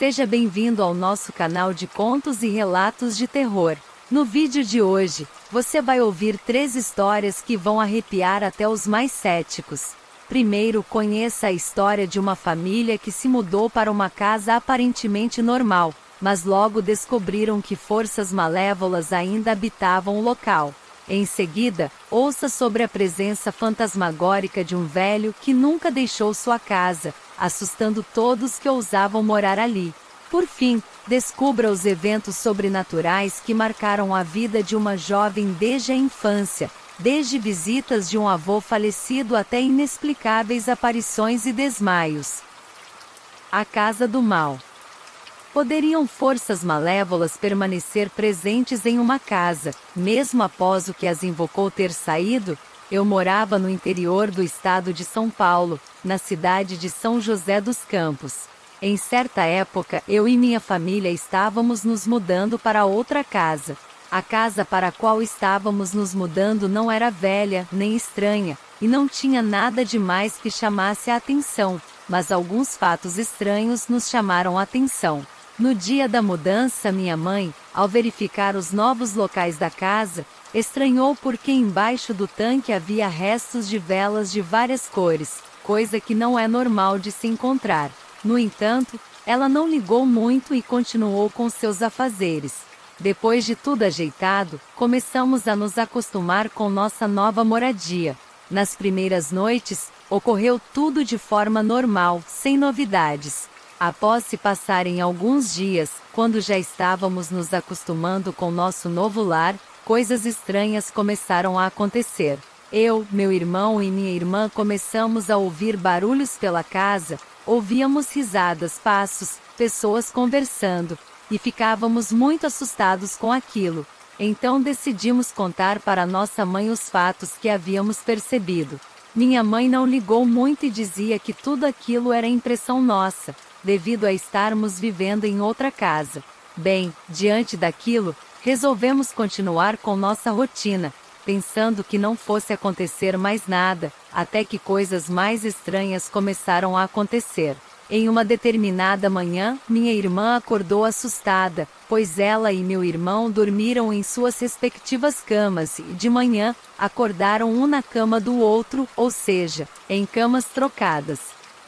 Seja bem-vindo ao nosso canal de contos e relatos de terror. No vídeo de hoje, você vai ouvir 3 histórias que vão arrepiar até os mais céticos. Primeiro, conheça a história de uma família que se mudou para uma casa aparentemente normal, mas logo descobriram que forças malévolas ainda habitavam o local. Em seguida, ouça sobre a presença fantasmagórica de um velho que nunca deixou sua casa, assustando todos que ousavam morar ali. Por fim, descubra os eventos sobrenaturais que marcaram a vida de uma jovem desde a infância, desde visitas de um avô falecido até inexplicáveis aparições e desmaios. A Casa do Mal. Poderiam forças malévolas permanecer presentes em uma casa, mesmo após o que as invocou ter saído? Eu morava no interior do estado de São Paulo, na cidade de São José dos Campos. Em certa época, eu e minha família estávamos nos mudando para outra casa. A casa para a qual estávamos nos mudando não era velha, nem estranha, e não tinha nada demais que chamasse a atenção, mas alguns fatos estranhos nos chamaram a atenção. No dia da mudança, minha mãe, ao verificar os novos locais da casa, estranhou porque embaixo do tanque havia restos de velas de várias cores, coisa que não é normal de se encontrar. No entanto, ela não ligou muito e continuou com seus afazeres. Depois de tudo ajeitado, começamos a nos acostumar com nossa nova moradia. Nas primeiras noites, ocorreu tudo de forma normal, sem novidades. Após se passarem alguns dias, quando já estávamos nos acostumando com nosso novo lar, coisas estranhas começaram a acontecer. Eu, meu irmão e minha irmã começamos a ouvir barulhos pela casa, ouvíamos risadas, passos, pessoas conversando, e ficávamos muito assustados com aquilo. Então decidimos contar para nossa mãe os fatos que havíamos percebido. Minha mãe não ligou muito e dizia que tudo aquilo era impressão nossa, devido a estarmos vivendo em outra casa. Bem, diante daquilo, resolvemos continuar com nossa rotina, pensando que não fosse acontecer mais nada, até que coisas mais estranhas começaram a acontecer. Em uma determinada manhã, minha irmã acordou assustada, pois ela e meu irmão dormiram em suas respectivas camas e, de manhã, acordaram um na cama do outro, ou seja, em camas trocadas.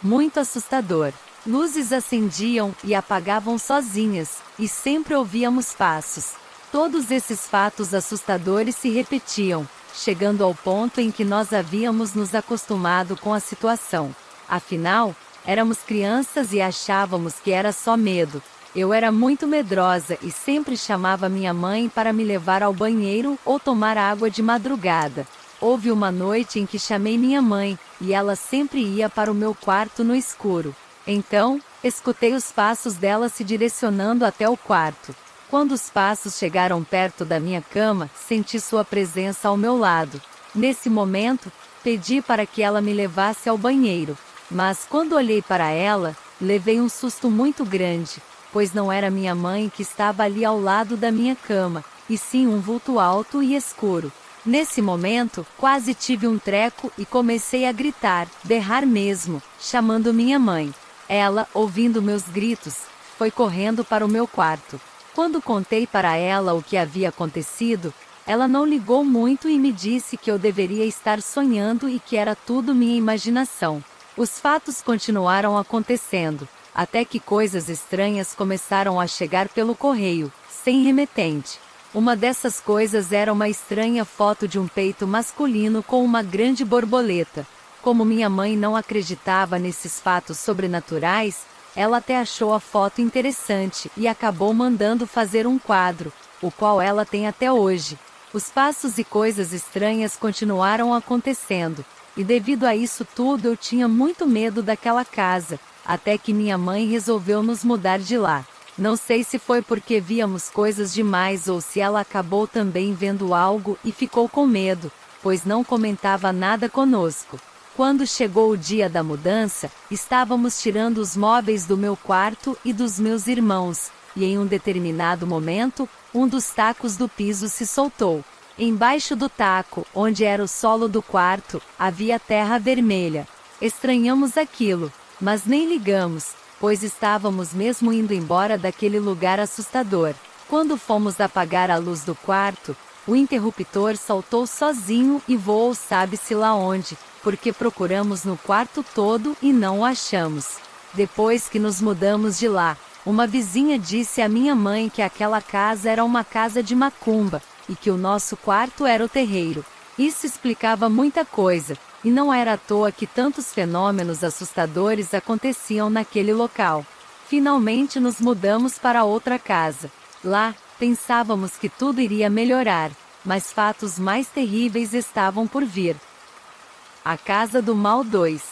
Muito assustador. Luzes acendiam e apagavam sozinhas, e sempre ouvíamos passos. Todos esses fatos assustadores se repetiam, chegando ao ponto em que nós havíamos nos acostumado com a situação. Afinal, éramos crianças e achávamos que era só medo. Eu era muito medrosa e sempre chamava minha mãe para me levar ao banheiro ou tomar água de madrugada. Houve uma noite em que chamei minha mãe, e ela sempre ia para o meu quarto no escuro. Então, escutei os passos dela se direcionando até o quarto. Quando os passos chegaram perto da minha cama, senti sua presença ao meu lado. Nesse momento, pedi para que ela me levasse ao banheiro. Mas quando olhei para ela, levei um susto muito grande, pois não era minha mãe que estava ali ao lado da minha cama, e sim um vulto alto e escuro. Nesse momento, quase tive um treco e comecei a gritar, berrar mesmo, chamando minha mãe. Ela, ouvindo meus gritos, foi correndo para o meu quarto. Quando contei para ela o que havia acontecido, ela não ligou muito e me disse que eu deveria estar sonhando e que era tudo minha imaginação. Os fatos continuaram acontecendo, até que coisas estranhas começaram a chegar pelo correio, sem remetente. Uma dessas coisas era uma estranha foto de um peito masculino com uma grande borboleta. Como minha mãe não acreditava nesses fatos sobrenaturais, ela até achou a foto interessante e acabou mandando fazer um quadro, o qual ela tem até hoje. Os passos e coisas estranhas continuaram acontecendo, e devido a isso tudo eu tinha muito medo daquela casa, até que minha mãe resolveu nos mudar de lá. Não sei se foi porque víamos coisas demais ou se ela acabou também vendo algo e ficou com medo, pois não comentava nada conosco. Quando chegou o dia da mudança, estávamos tirando os móveis do meu quarto e dos meus irmãos, e em um determinado momento, um dos tacos do piso se soltou. Embaixo do taco, onde era o solo do quarto, havia terra vermelha. Estranhamos aquilo, mas nem ligamos, pois estávamos mesmo indo embora daquele lugar assustador. Quando fomos apagar a luz do quarto, o interruptor saltou sozinho e voou sabe-se lá onde, porque procuramos no quarto todo e não o achamos. Depois que nos mudamos de lá, uma vizinha disse à minha mãe que aquela casa era uma casa de macumba, e que o nosso quarto era o terreiro. Isso explicava muita coisa, e não era à toa que tantos fenômenos assustadores aconteciam naquele local. Finalmente nos mudamos para outra casa. Lá, pensávamos que tudo iria melhorar, mas fatos mais terríveis estavam por vir. A Casa do Mal 2.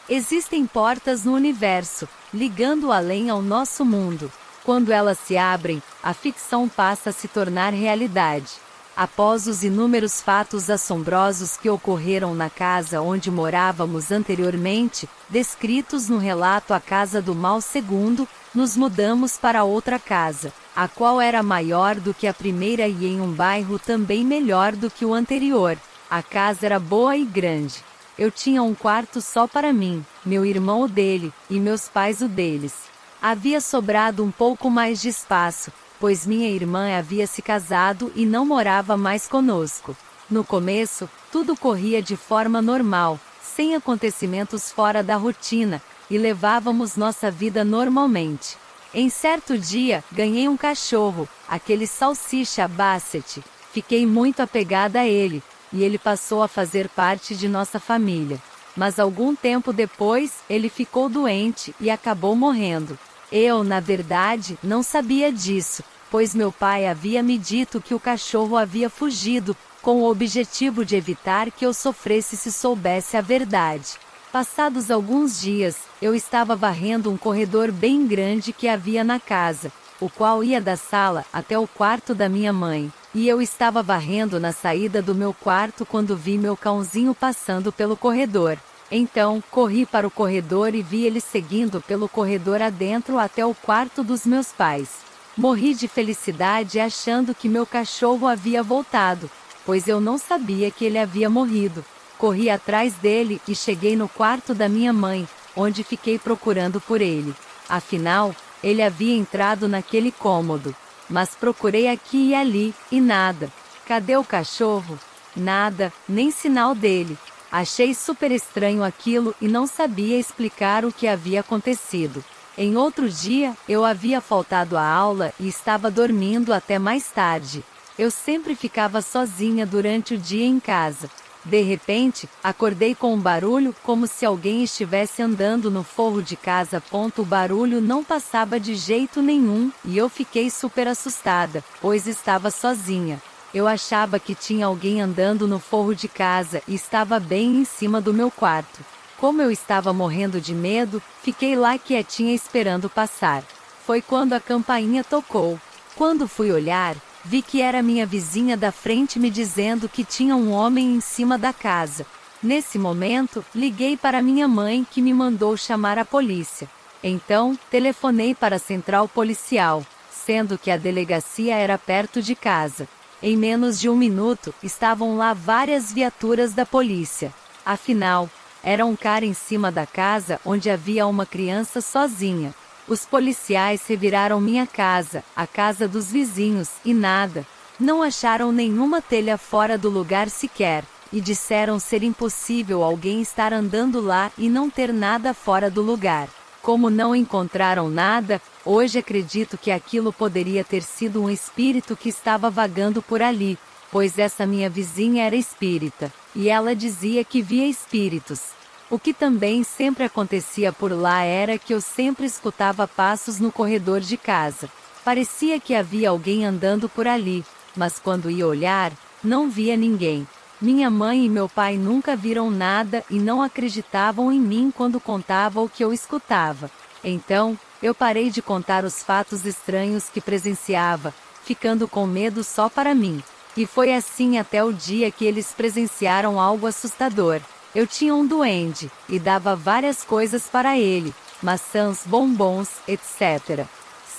Existem portas no universo, ligando o além ao nosso mundo. Quando elas se abrem, a ficção passa a se tornar realidade. Após os inúmeros fatos assombrosos que ocorreram na casa onde morávamos anteriormente, descritos no relato A Casa do Mal 2, nos mudamos para outra casa, a qual era maior do que a primeira e em um bairro também melhor do que o anterior. A casa era boa e grande. Eu tinha um quarto só para mim, meu irmão o dele, e meus pais o deles. Havia sobrado um pouco mais de espaço, pois minha irmã havia se casado e não morava mais conosco. No começo, tudo corria de forma normal, sem acontecimentos fora da rotina, e levávamos nossa vida normalmente. Em certo dia, ganhei um cachorro, aquele salsicha Basset. Fiquei muito apegada a ele, e ele passou a fazer parte de nossa família. Mas algum tempo depois, ele ficou doente e acabou morrendo. Eu, na verdade, não sabia disso, pois meu pai havia me dito que o cachorro havia fugido, com o objetivo de evitar que eu sofresse se soubesse a verdade. Passados alguns dias, eu estava varrendo um corredor bem grande que havia na casa, o qual ia da sala até o quarto da minha mãe. E eu estava varrendo na saída do meu quarto quando vi meu cãozinho passando pelo corredor. Então, corri para o corredor e vi ele seguindo pelo corredor adentro até o quarto dos meus pais. Morri de felicidade achando que meu cachorro havia voltado, pois eu não sabia que ele havia morrido. Corri atrás dele e cheguei no quarto da minha mãe, onde fiquei procurando por ele. Afinal, ele havia entrado naquele cômodo. Mas procurei aqui e ali, e nada. Cadê o cachorro? Nada, nem sinal dele. Achei super estranho aquilo e não sabia explicar o que havia acontecido. Em outro dia, eu havia faltado à aula e estava dormindo até mais tarde. Eu sempre ficava sozinha durante o dia em casa. De repente, acordei com um barulho como se alguém estivesse andando no forro de casa. O barulho não passava de jeito nenhum, e eu fiquei super assustada, pois estava sozinha. Eu achava que tinha alguém andando no forro de casa e estava bem em cima do meu quarto. Como eu estava morrendo de medo, fiquei lá quietinha esperando passar. Foi quando a campainha tocou. Quando fui olhar, vi que era minha vizinha da frente me dizendo que tinha um homem em cima da casa. Nesse momento, liguei para minha mãe que me mandou chamar a polícia. Então, telefonei para a central policial, sendo que a delegacia era perto de casa. Em menos de um minuto, estavam lá várias viaturas da polícia. Afinal, era um cara em cima da casa onde havia uma criança sozinha. Os policiais reviraram minha casa, a casa dos vizinhos, e nada. Não acharam nenhuma telha fora do lugar sequer, e disseram ser impossível alguém estar andando lá e não ter nada fora do lugar. Como não encontraram nada, hoje acredito que aquilo poderia ter sido um espírito que estava vagando por ali, pois essa minha vizinha era espírita, e ela dizia que via espíritos. O que também sempre acontecia por lá era que eu sempre escutava passos no corredor de casa. Parecia que havia alguém andando por ali, mas quando ia olhar, não via ninguém. Minha mãe e meu pai nunca viram nada e não acreditavam em mim quando contava o que eu escutava. Então, eu parei de contar os fatos estranhos que presenciava, ficando com medo só para mim. E foi assim até o dia que eles presenciaram algo assustador. Eu tinha um duende, e dava várias coisas para ele, maçãs, bombons, etc.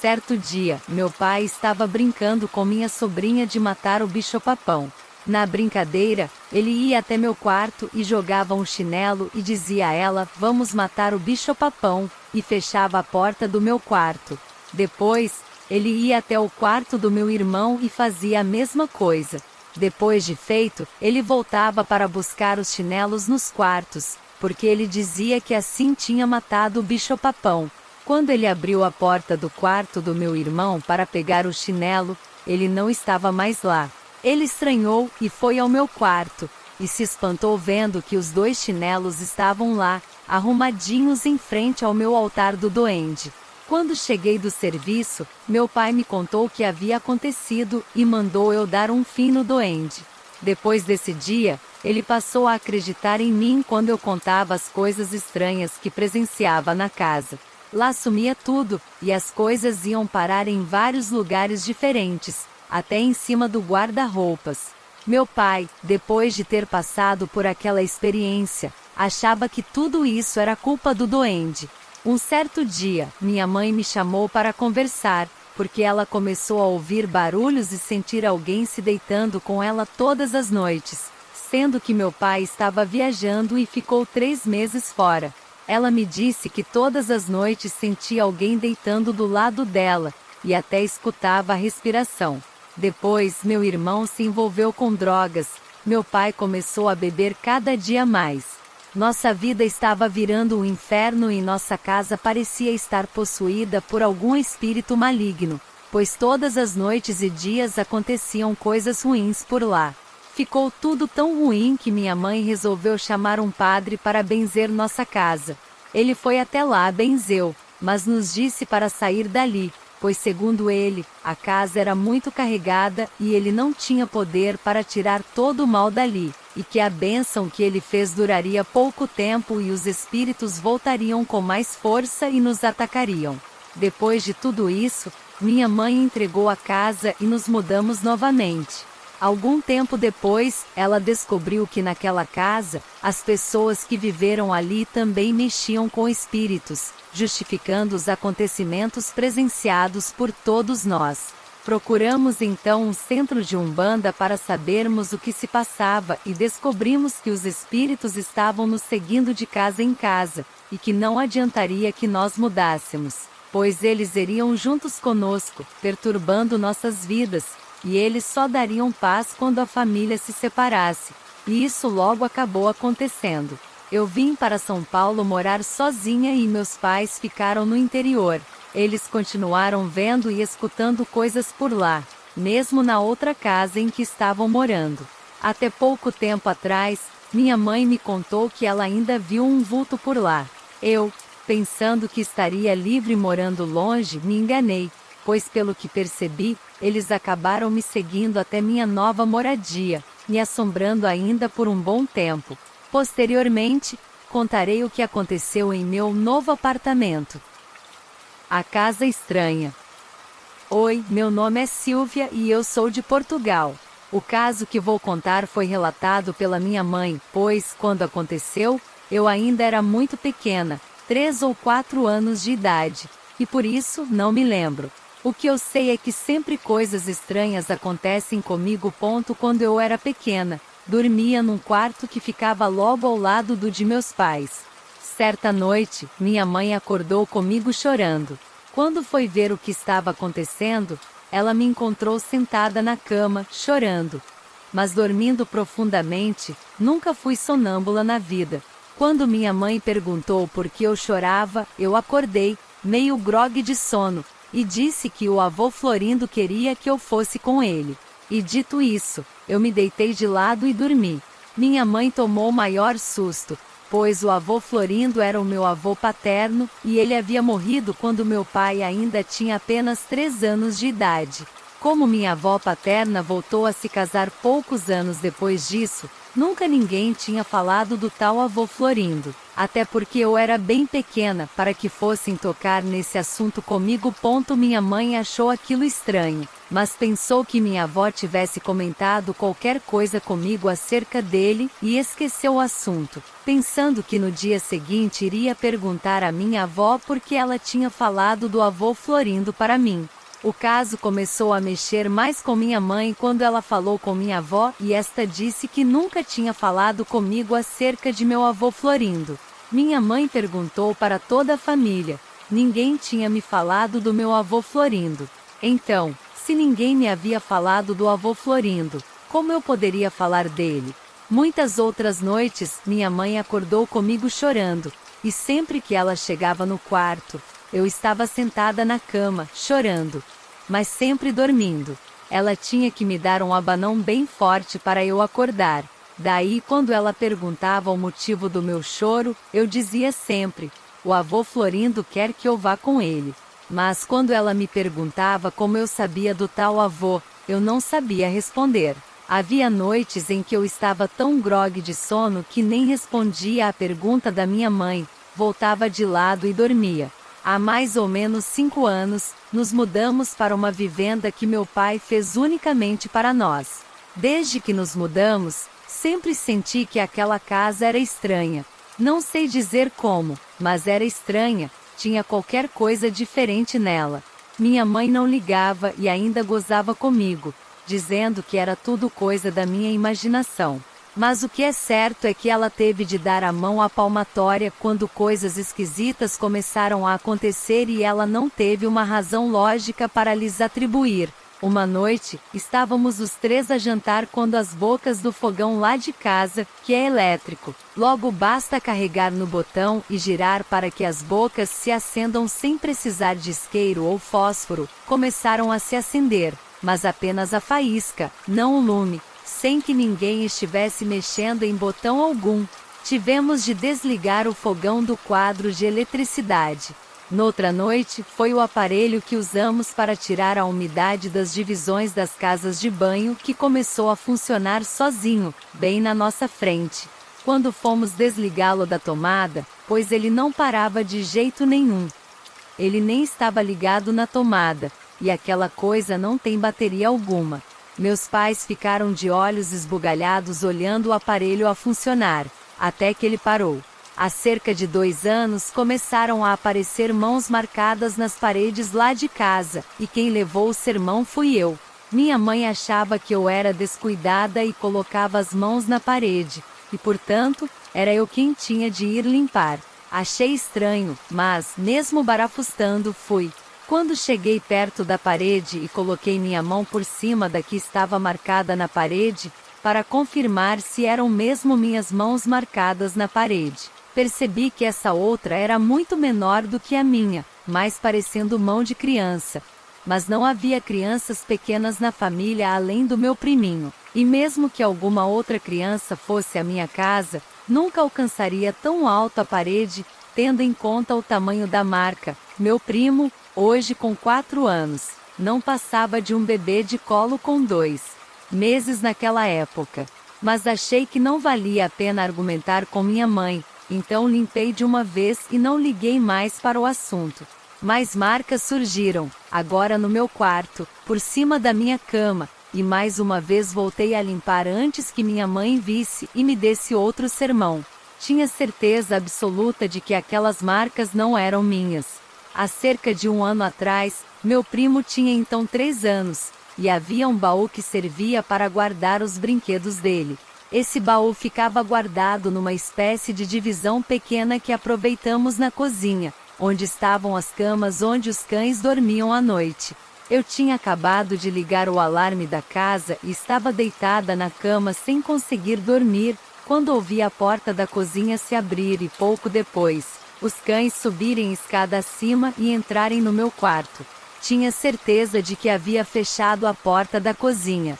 Certo dia, meu pai estava brincando com minha sobrinha de matar o bicho-papão. Na brincadeira, ele ia até meu quarto e jogava um chinelo e dizia a ela: "Vamos matar o bicho-papão", e fechava a porta do meu quarto. Depois, ele ia até o quarto do meu irmão e fazia a mesma coisa. Depois de feito, ele voltava para buscar os chinelos nos quartos, porque ele dizia que assim tinha matado o bicho-papão. Quando ele abriu a porta do quarto do meu irmão para pegar o chinelo, ele não estava mais lá. Ele estranhou e foi ao meu quarto, e se espantou vendo que os 2 chinelos estavam lá, arrumadinhos em frente ao meu altar do duende. Quando cheguei do serviço, meu pai me contou o que havia acontecido e mandou eu dar um fim no duende. Depois desse dia, ele passou a acreditar em mim quando eu contava as coisas estranhas que presenciava na casa. Lá sumia tudo, e as coisas iam parar em vários lugares diferentes, até em cima do guarda-roupas. Meu pai, depois de ter passado por aquela experiência, achava que tudo isso era culpa do duende. Um certo dia, minha mãe me chamou para conversar, porque ela começou a ouvir barulhos e sentir alguém se deitando com ela todas as noites, sendo que meu pai estava viajando e ficou 3 meses fora. Ela me disse que todas as noites sentia alguém deitando do lado dela, e até escutava a respiração. Depois, meu irmão se envolveu com drogas, meu pai começou a beber cada dia mais. Nossa vida estava virando um inferno e nossa casa parecia estar possuída por algum espírito maligno, pois todas as noites e dias aconteciam coisas ruins por lá. Ficou tudo tão ruim que minha mãe resolveu chamar um padre para benzer nossa casa. Ele foi até lá, benzeu, mas nos disse para sair dali, pois segundo ele, a casa era muito carregada e ele não tinha poder para tirar todo o mal dali, e que a bênção que ele fez duraria pouco tempo e os espíritos voltariam com mais força e nos atacariam. Depois de tudo isso, minha mãe entregou a casa e nos mudamos novamente. Algum tempo depois, ela descobriu que naquela casa, as pessoas que viveram ali também mexiam com espíritos, justificando os acontecimentos presenciados por todos nós. Procuramos então um centro de Umbanda para sabermos o que se passava e descobrimos que os espíritos estavam nos seguindo de casa em casa, e que não adiantaria que nós mudássemos, pois eles iriam juntos conosco, perturbando nossas vidas, e eles só dariam paz quando a família se separasse. E isso logo acabou acontecendo. Eu vim para São Paulo morar sozinha e meus pais ficaram no interior. Eles continuaram vendo e escutando coisas por lá, mesmo na outra casa em que estavam morando. Até pouco tempo atrás, minha mãe me contou que ela ainda viu um vulto por lá. Eu, pensando que estaria livre morando longe, me enganei, pois pelo que percebi, eles acabaram me seguindo até minha nova moradia, me assombrando ainda por um bom tempo. Posteriormente, contarei o que aconteceu em meu novo apartamento. A casa estranha. Oi, meu nome é Silvia e eu sou de Portugal. O caso que vou contar foi relatado pela minha mãe, pois, quando aconteceu, eu ainda era muito pequena, 3 ou 4 anos de idade, e por isso não me lembro. O que eu sei é que sempre coisas estranhas acontecem comigo. Quando eu era pequena, dormia num quarto que ficava logo ao lado do de meus pais. Certa noite, minha mãe acordou comigo chorando. Quando foi ver o que estava acontecendo, ela me encontrou sentada na cama, chorando. Mas dormindo profundamente, nunca fui sonâmbula na vida. Quando minha mãe perguntou por que eu chorava, eu acordei, meio grogue de sono, e disse que o avô Florindo queria que eu fosse com ele. E dito isso, eu me deitei de lado e dormi. Minha mãe tomou o maior susto, pois o avô Florindo era o meu avô paterno, e ele havia morrido quando meu pai ainda tinha apenas 3 anos de idade. Como minha avó paterna voltou a se casar poucos anos depois disso, nunca ninguém tinha falado do tal avô Florindo, até porque eu era bem pequena para que fossem tocar nesse assunto comigo. Minha mãe achou aquilo estranho, mas pensou que minha avó tivesse comentado qualquer coisa comigo acerca dele e esqueceu o assunto, pensando que no dia seguinte iria perguntar à minha avó por que ela tinha falado do avô Florindo para mim. O caso começou a mexer mais com minha mãe quando ela falou com minha avó e esta disse que nunca tinha falado comigo acerca de meu avô Florindo. Minha mãe perguntou para toda a família. Ninguém tinha me falado do meu avô Florindo. Então, se ninguém me havia falado do avô Florindo, como eu poderia falar dele? Muitas outras noites, minha mãe acordou comigo chorando, e sempre que ela chegava no quarto, eu estava sentada na cama, chorando, mas sempre dormindo. Ela tinha que me dar um abanão bem forte para eu acordar. Daí, quando ela perguntava o motivo do meu choro, eu dizia sempre: o avô Florindo quer que eu vá com ele. Mas quando ela me perguntava como eu sabia do tal avô, eu não sabia responder. Havia noites em que eu estava tão grogue de sono que nem respondia à pergunta da minha mãe, voltava de lado e dormia. Há mais ou menos 5 anos, nos mudamos para uma vivenda que meu pai fez unicamente para nós. Desde que nos mudamos, sempre senti que aquela casa era estranha. Não sei dizer como, mas era estranha, tinha qualquer coisa diferente nela. Minha mãe não ligava e ainda gozava comigo, dizendo que era tudo coisa da minha imaginação. Mas o que é certo é que ela teve de dar a mão à palmatória quando coisas esquisitas começaram a acontecer e ela não teve uma razão lógica para lhes atribuir. Uma noite, estávamos os 3 a jantar quando as bocas do fogão lá de casa, que é elétrico, logo basta carregar no botão e girar para que as bocas se acendam sem precisar de isqueiro ou fósforo, começaram a se acender, mas apenas a faísca, não o lume, sem que ninguém estivesse mexendo em botão algum. Tivemos de desligar o fogão do quadro de eletricidade. Noutra noite, foi o aparelho que usamos para tirar a umidade das divisões das casas de banho que começou a funcionar sozinho, bem na nossa frente. Quando fomos desligá-lo da tomada, pois ele não parava de jeito nenhum. Ele nem estava ligado na tomada, e aquela coisa não tem bateria alguma. Meus pais ficaram de olhos esbugalhados olhando o aparelho a funcionar, até que ele parou. Há cerca de 2 anos começaram a aparecer mãos marcadas nas paredes lá de casa, e quem levou o sermão fui eu. Minha mãe achava que eu era descuidada e colocava as mãos na parede, e portanto, era eu quem tinha de ir limpar. Achei estranho, mas, mesmo barafustando, fui. Quando cheguei perto da parede e coloquei minha mão por cima da que estava marcada na parede, para confirmar se eram mesmo minhas mãos marcadas na parede, percebi que essa outra era muito menor do que a minha, mais parecendo mão de criança. Mas não havia crianças pequenas na família além do meu priminho, e mesmo que alguma outra criança fosse à minha casa, nunca alcançaria tão alto a parede, tendo em conta o tamanho da marca. Meu primo, hoje com 4 anos, não passava de um bebê de colo com 2 meses naquela época. Mas achei que não valia a pena argumentar com minha mãe, então limpei de uma vez e não liguei mais para o assunto. Mais marcas surgiram, agora no meu quarto, por cima da minha cama, e mais uma vez voltei a limpar antes que minha mãe visse e me desse outro sermão. Tinha certeza absoluta de que aquelas marcas não eram minhas. Há cerca de 1 ano atrás, meu primo tinha então 3 anos, e havia um baú que servia para guardar os brinquedos dele. Esse baú ficava guardado numa espécie de divisão pequena que aproveitamos na cozinha, onde estavam as camas onde os cães dormiam à noite. Eu tinha acabado de ligar o alarme da casa e estava deitada na cama sem conseguir dormir, quando ouvi a porta da cozinha se abrir e pouco depois, os cães subirem escada acima e entrarem no meu quarto. Tinha certeza de que havia fechado a porta da cozinha.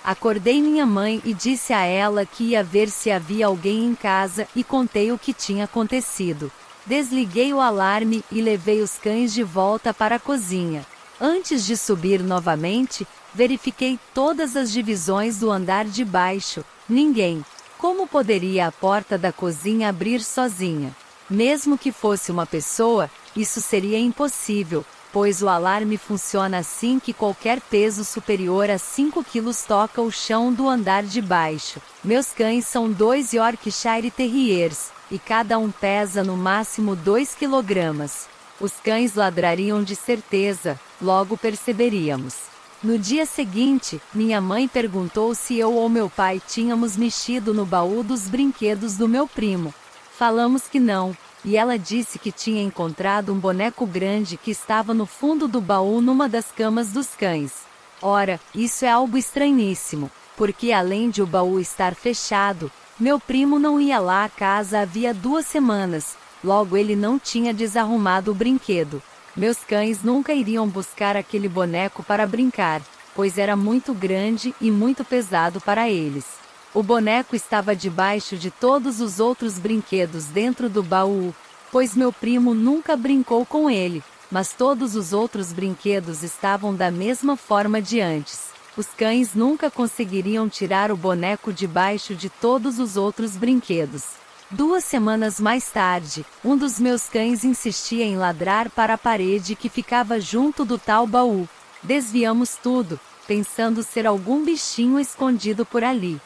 Acordei minha mãe e disse a ela que ia ver se havia alguém em casa e contei o que tinha acontecido. Desliguei o alarme e levei os cães de volta para a cozinha. Antes de subir novamente, verifiquei todas as divisões do andar de baixo. Ninguém. Como poderia a porta da cozinha abrir sozinha? Mesmo que fosse uma pessoa, isso seria impossível, pois o alarme funciona assim que qualquer peso superior a 5 quilos toca o chão do andar de baixo. Meus cães são 2 Yorkshire Terriers, e cada um pesa no máximo 2 quilogramas. Os cães ladrariam de certeza, logo perceberíamos. No dia seguinte, minha mãe perguntou se eu ou meu pai tínhamos mexido no baú dos brinquedos do meu primo. Falamos que não, e ela disse que tinha encontrado um boneco grande que estava no fundo do baú numa das camas dos cães. Ora, isso é algo estranhíssimo, porque além de o baú estar fechado, meu primo não ia lá à casa havia 2 semanas, logo ele não tinha desarrumado o brinquedo. Meus cães nunca iriam buscar aquele boneco para brincar, pois era muito grande e muito pesado para eles. O boneco estava debaixo de todos os outros brinquedos dentro do baú, pois meu primo nunca brincou com ele, mas todos os outros brinquedos estavam da mesma forma de antes. Os cães nunca conseguiriam tirar o boneco debaixo de todos os outros brinquedos. 2 semanas mais tarde, um dos meus cães insistia em ladrar para a parede que ficava junto do tal baú. Desviamos tudo, pensando ser algum bichinho escondido por ali.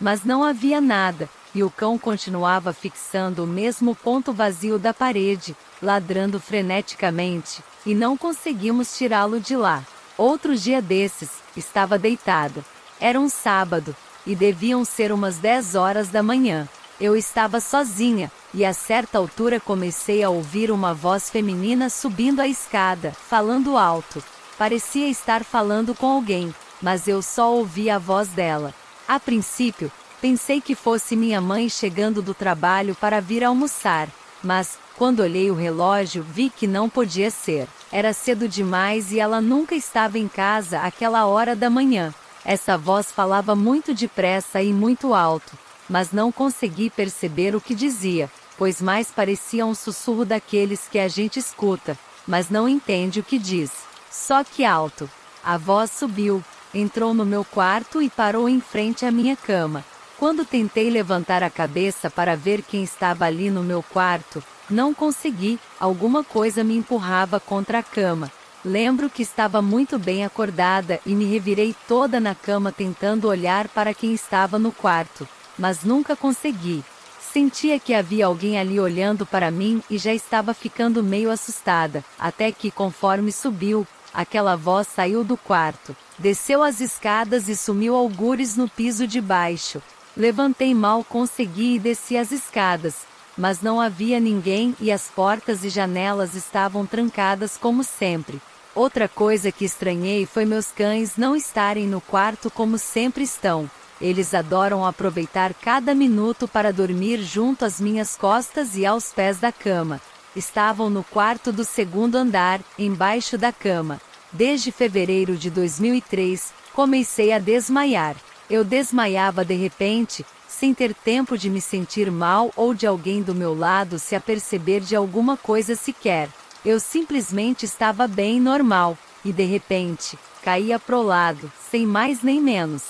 Mas não havia nada, e o cão continuava fixando o mesmo ponto vazio da parede, ladrando freneticamente, e não conseguimos tirá-lo de lá. Outro dia desses, estava deitada. Era um sábado, e deviam ser umas 10 horas da manhã. Eu estava sozinha, e a certa altura comecei a ouvir uma voz feminina subindo a escada, falando alto. Parecia estar falando com alguém, mas eu só ouvi a voz dela. A princípio, pensei que fosse minha mãe chegando do trabalho para vir almoçar, mas, quando olhei o relógio, vi que não podia ser. Era cedo demais e ela nunca estava em casa àquela hora da manhã. Essa voz falava muito depressa e muito alto, mas não consegui perceber o que dizia, pois mais parecia um sussurro daqueles que a gente escuta, mas não entende o que diz. Só que alto. A voz subiu, entrou no meu quarto e parou em frente à minha cama. Quando tentei levantar a cabeça para ver quem estava ali no meu quarto, não consegui, alguma coisa me empurrava contra a cama. Lembro que estava muito bem acordada e me revirei toda na cama tentando olhar para quem estava no quarto, mas nunca consegui. Sentia que havia alguém ali olhando para mim e já estava ficando meio assustada, até que, conforme subiu, aquela voz saiu do quarto, desceu as escadas e sumiu algures no piso de baixo. Levantei mal consegui e desci as escadas, mas não havia ninguém e as portas e janelas estavam trancadas como sempre. Outra coisa que estranhei foi meus cães não estarem no quarto como sempre estão. Eles adoram aproveitar cada minuto para dormir junto às minhas costas e aos pés da cama. Estavam no quarto do 2º andar, embaixo da cama. Desde fevereiro de 2003, comecei a desmaiar. Eu desmaiava de repente, sem ter tempo de me sentir mal ou de alguém do meu lado se aperceber de alguma coisa sequer. Eu simplesmente estava bem normal, e de repente, caía pro lado, sem mais nem menos.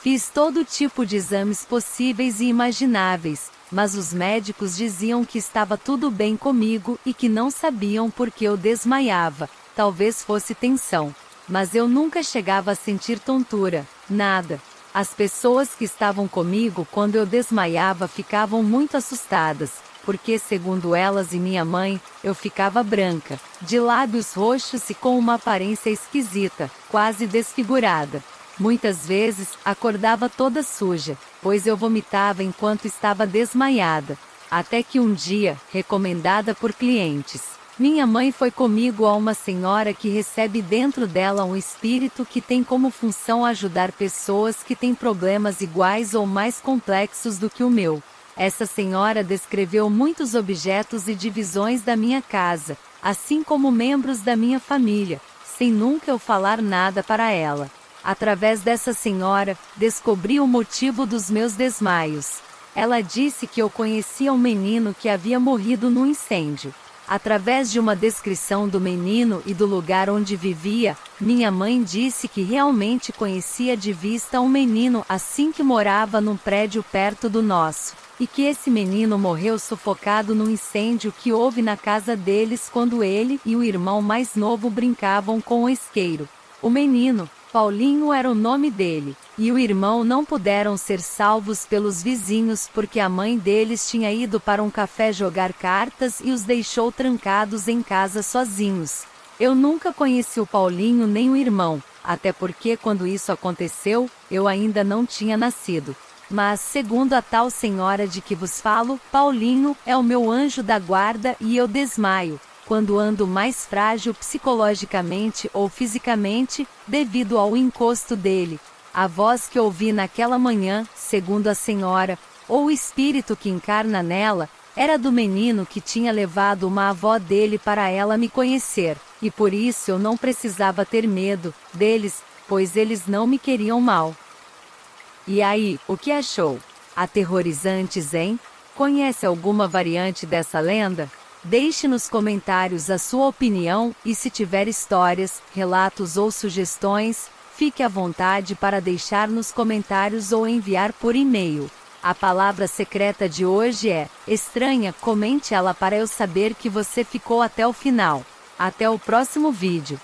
Fiz todo tipo de exames possíveis e imagináveis, mas os médicos diziam que estava tudo bem comigo e que não sabiam por que eu desmaiava, talvez fosse tensão. Mas eu nunca chegava a sentir tontura, nada. As pessoas que estavam comigo quando eu desmaiava ficavam muito assustadas, porque segundo elas e minha mãe, eu ficava branca, de lábios roxos e com uma aparência esquisita, quase desfigurada. Muitas vezes, acordava toda suja, pois eu vomitava enquanto estava desmaiada. Até que um dia, recomendada por clientes, minha mãe foi comigo a uma senhora que recebe dentro dela um espírito que tem como função ajudar pessoas que têm problemas iguais ou mais complexos do que o meu. Essa senhora descreveu muitos objetos e divisões da minha casa, assim como membros da minha família, sem nunca eu falar nada para ela. Através dessa senhora, descobri o motivo dos meus desmaios. Ela disse que eu conhecia um menino que havia morrido num incêndio. Através de uma descrição do menino e do lugar onde vivia, minha mãe disse que realmente conhecia de vista um menino assim que morava num prédio perto do nosso, e que esse menino morreu sufocado num incêndio que houve na casa deles quando ele e o irmão mais novo brincavam com o isqueiro. O menino, Paulinho era o nome dele, e o irmão não puderam ser salvos pelos vizinhos porque a mãe deles tinha ido para um café jogar cartas e os deixou trancados em casa sozinhos. Eu nunca conheci o Paulinho nem o irmão, até porque quando isso aconteceu, eu ainda não tinha nascido. Mas, segundo a tal senhora de que vos falo, Paulinho é o meu anjo da guarda e eu desmaio quando ando mais frágil psicologicamente ou fisicamente, devido ao encosto dele. A voz que ouvi naquela manhã, segundo a senhora, ou o espírito que encarna nela, era do menino que tinha levado uma avó dele para ela me conhecer, e por isso eu não precisava ter medo deles, pois eles não me queriam mal. E aí, o que achou? Aterrorizantes, hein? Conhece alguma variante dessa lenda? Deixe nos comentários a sua opinião e se tiver histórias, relatos ou sugestões, fique à vontade para deixar nos comentários ou enviar por e-mail. A palavra secreta de hoje é estranha, comente ela para eu saber que você ficou até o final. Até o próximo vídeo.